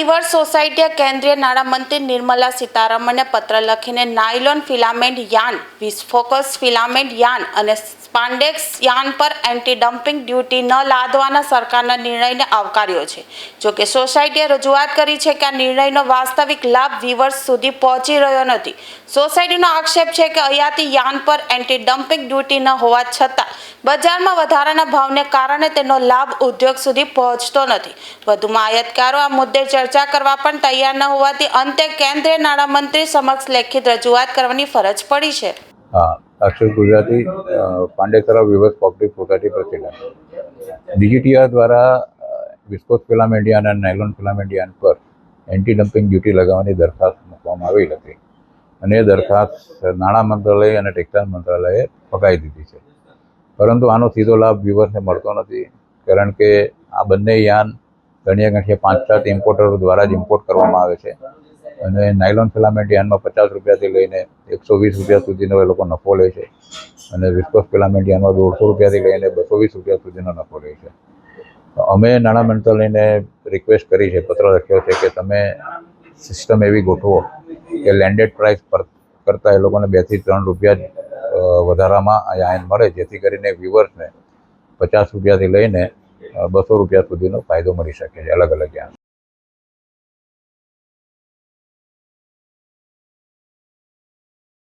Weavers સોસાયટીએ કેન્દ્રીય નાણામંત્રી નિર્મલા સીતારમણને પત્ર લખીને nylon filament yarn, viscous filament yarn અને સ્પાન્ડેક્સ યાર્ન પર એન્ટી ડમ્પિંગ ડ્યુટી ન લાદવાના સરકારના નિર્ણયને આવકાર્યો છે। જોકે સોસાયટીએ રજૂઆત કરી છે કે આ નિર્ણયનો વાસ્તવિક લાભ વિવર્સ સુધી પહોંચી રહ્યો નથી। સોસાયટીનો આક્ષેપ છે કે આયાતી યાર્ન પર એન્ટી ડમ્પિંગ ડ્યુટી ન હોવા છતાં બજારમાં વધારાના ભાવને કારણે તેનો લાભ ઉદ્યોગ સુધી પહોંચતો નથી। વધુમાં આયાતકારો આ મુદ્દે ચર્ચા કરવા પણ તૈયાર ન હોવાથી અંતે કેન્દ્રીય નાણામંત્રી સમક્ષ લેખિત રજૂઆત કરવાની ફરજ પડી છે। Akshar Gujarati Pandesara weavers cooperative society president. DGTR દ્વારા વિસ્કોસ ફિલામેન્ટ યાર્ન અને નાયલોન ફિલામેન્ટ યાર્ન પર એન્ટી ડમ્પિંગ ડ્યુટી લગાવવાની દરખાસ્ત મૂકવામાં આવેલ હતી અને એ દરખાસ્ત નાણાં મંત્રાલય અને ટેક્સટાઇલ મંત્રાલયે ફગાવી દીધી છે, પરંતુ આનો સીધો લાભ વિવર્સને મળતો નથી, કારણ કે આ બંને યાર્ન ગણ્યા 5-7 ઇમ્પોર્ટરો દ્વારા જ ઇમ્પોર્ટ કરવામાં આવે છે અને નાયલોન ફિલામેન્ટ યાર્નમાં 50 રૂપિયાથી લઈને 120 રૂપિયા સુધીનો એ લોકો નફો લે છે અને વિસ્કોસ ફિલામેન્ટ યાર્નમાં 150 રૂપિયાથી લઈને 220 રૂપિયા સુધીનો નફો લે છે। અમે નાણાં મંત્રાલયને રિક્વેસ્ટ કરી છે, પત્ર લખ્યો છે કે તમે સિસ્ટમ એવી ગોઠવો કે લેન્ડેડ પ્રાઇસ કરતાં એ લોકોને 2 થી 3 રૂપિયા જ વધારામાં આ યાર્ન મળે, જેથી કરીને વ્યુઅર્સને 50 રૂપિયાથી લઈને 200 રૂપિયા સુધીનો ફાયદો મળી શકે છે અલગ અલગ યાર્ન।